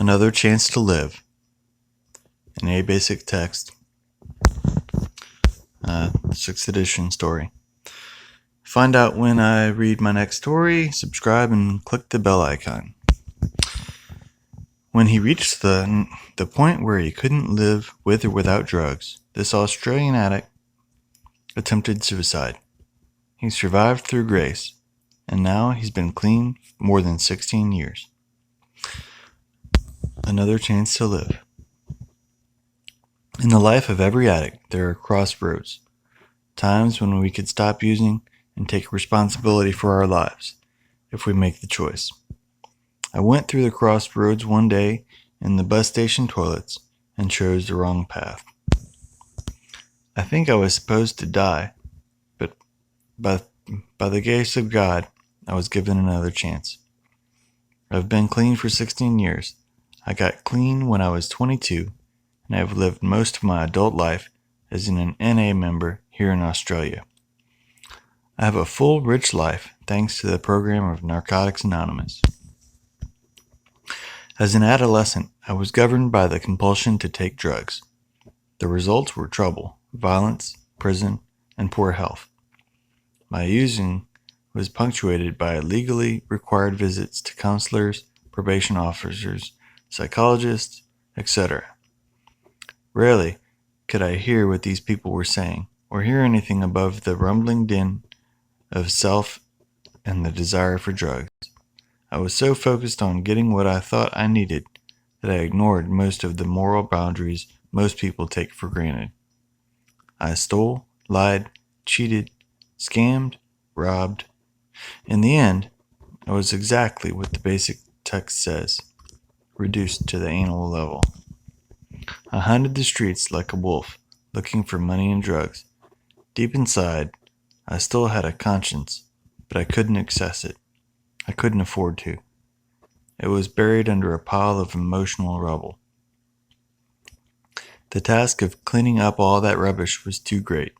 Another Chance to Live, an A Basic Text, 6th edition story. Find out when I read my next story, subscribe, and click the bell icon. When he reached the point where he couldn't live with or without drugs, this Australian addict attempted suicide. He survived through grace, and now he's been clean for more than 16 years. Another Chance to Live. In the life of every addict, there are crossroads, times when we could stop using and take responsibility for our lives, if we make the choice. I went through the crossroads one day in the bus station toilets and chose the wrong path. I think I was supposed to die, but by the grace of God, I was given another chance. I've been clean for 16 years. I got clean when I was 22, and I have lived most of my adult life as an NA member here in Australia. I have a full, rich life thanks to the program of Narcotics Anonymous. As an adolescent, I was governed by the compulsion to take drugs. The results were trouble, violence, prison, and poor health. My using was punctuated by legally required visits to counselors, probation officers, psychologists, etc. Rarely could I hear what these people were saying, or hear anything above the rumbling din of self and the desire for drugs. I was so focused on getting what I thought I needed that I ignored most of the moral boundaries most people take for granted. I stole, lied, cheated, scammed, robbed. In the end, I was exactly what the basic text says, reduced to the animal level. I hunted the streets like a wolf, looking for money and drugs. Deep inside, I still had a conscience, but I couldn't access it. I couldn't afford to. It was buried under a pile of emotional rubble. The task of cleaning up all that rubbish was too great.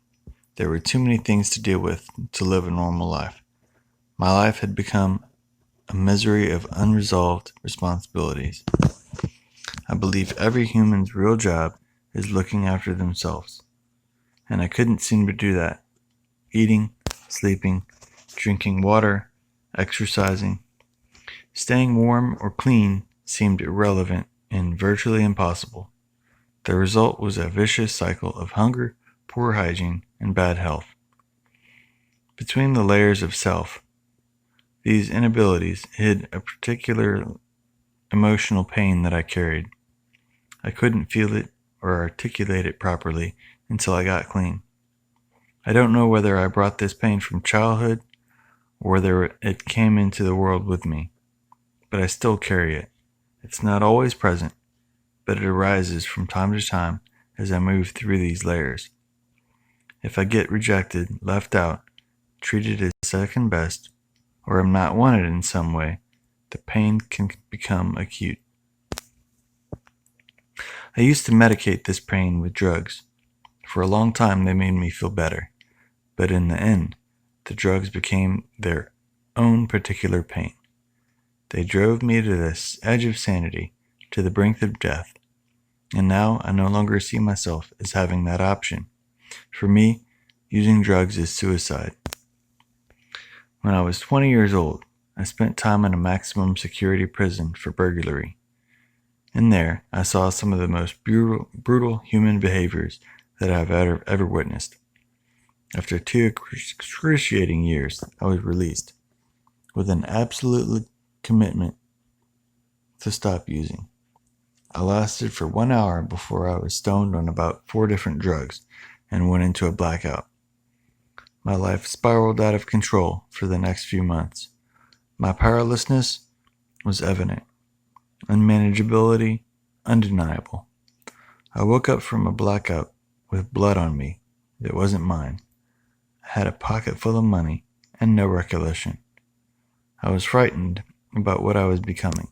There were too many things to deal with to live a normal life. My life had become a misery of unresolved responsibilities. I believe every human's real job is looking after themselves, and I couldn't seem to do that. Eating, sleeping, drinking water, exercising, staying warm or clean seemed irrelevant and virtually impossible. The result was a vicious cycle of hunger, poor hygiene, and bad health. Between the layers of self, these inabilities hid a particular emotional pain that I carried. I couldn't feel it or articulate it properly until I got clean. I don't know whether I brought this pain from childhood or whether it came into the world with me, but I still carry it. It's not always present, but it arises from time to time as I move through these layers. If I get rejected, left out, treated as second best, or am not wanted in some way, the pain can become acute. I used to medicate this pain with drugs. For a long time they made me feel better, but in the end, the drugs became their own particular pain. They drove me to the edge of sanity, to the brink of death, and now I no longer see myself as having that option. For me, using drugs is suicide. When I was 20 years old, I spent time in a maximum security prison for burglary. In there, I saw some of the most brutal human behaviors that I have ever witnessed. After 2 excruciating years, I was released, with an absolute commitment to stop using. I lasted for 1 hour before I was stoned on about 4 different drugs and went into a blackout. My life spiraled out of control for the next few months. My powerlessness was evident. Unmanageability, undeniable. I woke up from a blackout with blood on me that wasn't mine. I had a pocket full of money and no recollection. I was frightened about what I was becoming.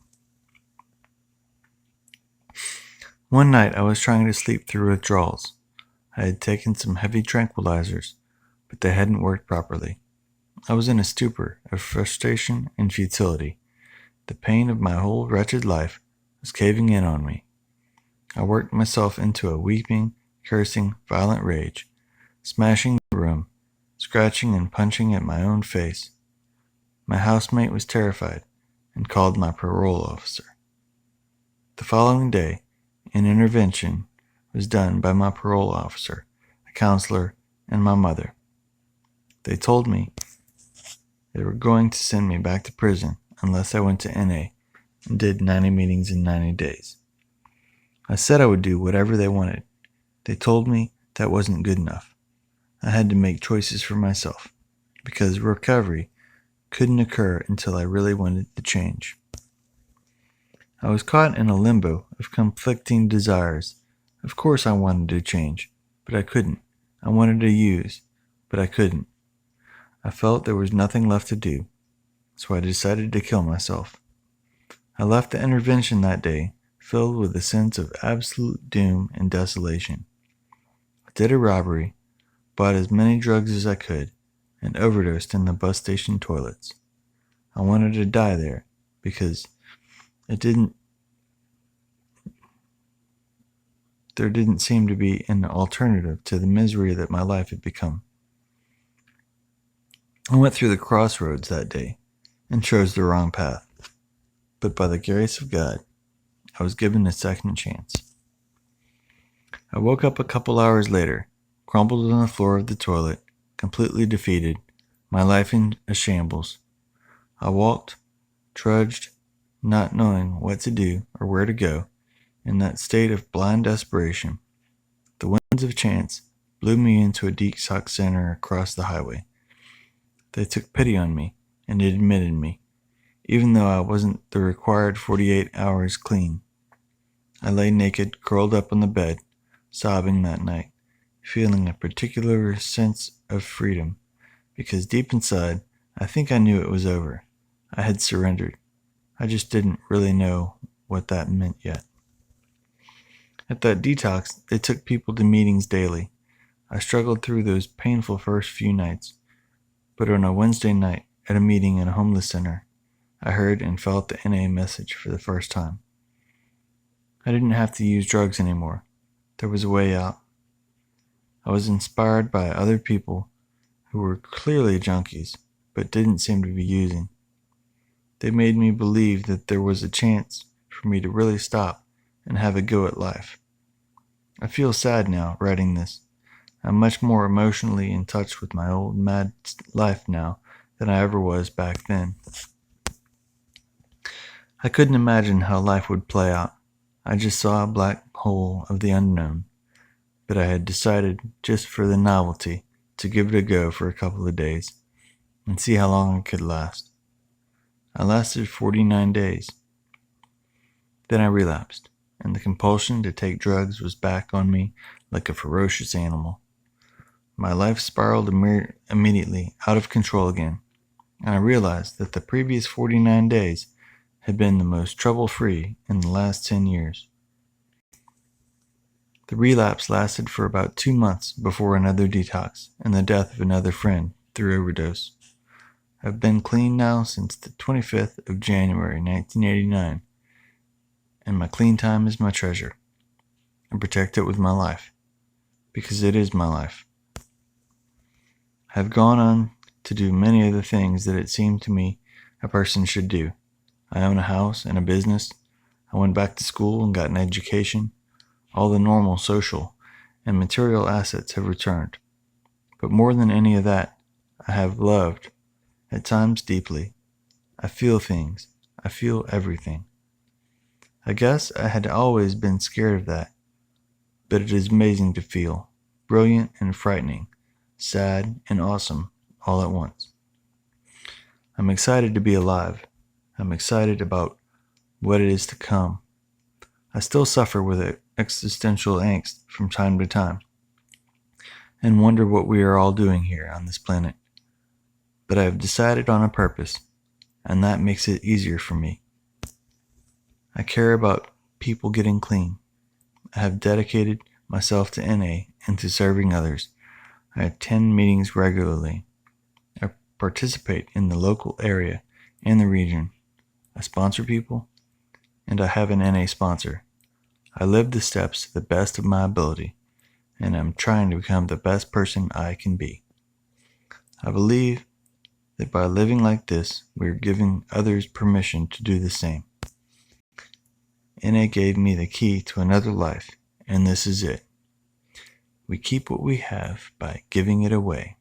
One night I was trying to sleep through withdrawals. I had taken some heavy tranquilizers, but they hadn't worked properly. I was in a stupor of frustration and futility. The pain of my whole wretched life was caving in on me. I worked myself into a weeping, cursing, violent rage, smashing the room, scratching and punching at my own face. My housemate was terrified and called my parole officer. The following day, an intervention was done by my parole officer, a counselor, and my mother. They told me they were going to send me back to prison unless I went to NA and did 90 meetings in 90 days. I said I would do whatever they wanted. They told me that wasn't good enough. I had to make choices for myself because recovery couldn't occur until I really wanted to change. I was caught in a limbo of conflicting desires. Of course I wanted to change, but I couldn't. I wanted to use, but I couldn't. I felt there was nothing left to do, so I decided to kill myself. I left the intervention that day filled with a sense of absolute doom and desolation. I did a robbery, bought as many drugs as I could, and overdosed in the bus station toilets. I wanted to die there because there didn't seem to be an alternative to the misery that my life had become. I went through the crossroads that day and chose the wrong path, but by the grace of God, I was given a second chance. I woke up a couple hours later, crumpled on the floor of the toilet, completely defeated, my life in a shambles. I walked, trudged, not knowing what to do or where to go, in that state of blind desperation. The winds of chance blew me into a detox center across the highway. They took pity on me and admitted me, even though I wasn't the required 48 hours clean. I lay naked, curled up on the bed, sobbing that night, feeling a particular sense of freedom, because deep inside, I think I knew it was over. I had surrendered. I just didn't really know what that meant yet. At that detox, they took people to meetings daily. I struggled through those painful first few nights, but on a Wednesday night at a meeting in a homeless center, I heard and felt the NA message for the first time. I didn't have to use drugs anymore. There was a way out. I was inspired by other people who were clearly junkies, but didn't seem to be using. They made me believe that there was a chance for me to really stop and have a go at life. I feel sad now writing this. I'm much more emotionally in touch with my old mad life now than I ever was back then. I couldn't imagine how life would play out. I just saw a black hole of the unknown, but I had decided, just for the novelty, to give it a go for a couple of days and see how long it could last. I lasted 49 days. Then I relapsed, and the compulsion to take drugs was back on me like a ferocious animal. My life spiraled immediately out of control again, and I realized that the previous 49 days had been the most trouble-free in the last 10 years. The relapse lasted for about 2 months before another detox and the death of another friend through overdose. I've been clean now since the 25th of January 1989, and my clean time is my treasure. I protect it with my life, because it is my life. I have gone on to do many of the things that it seemed to me a person should do. I own a house and a business. I went back to school and got an education. All the normal social and material assets have returned. But more than any of that, I have loved, at times deeply. I feel things. I feel everything. I guess I had always been scared of that, but it is amazing to feel, brilliant and frightening, sad and awesome all at once. I'm excited to be alive. I'm excited about what it is to come. I still suffer with existential angst from time to time and wonder what we are all doing here on this planet. But I have decided on a purpose, and that makes it easier for me. I care about people getting clean. I have dedicated myself to NA and to serving others. I attend meetings regularly. I participate in the local area and the region. I sponsor people. and I have an NA sponsor. I live the steps to the best of my ability, and I'm trying to become the best person I can be. I believe that by living like this, we are giving others permission to do the same. NA gave me the key to another life, and this is it. We keep what we have by giving it away.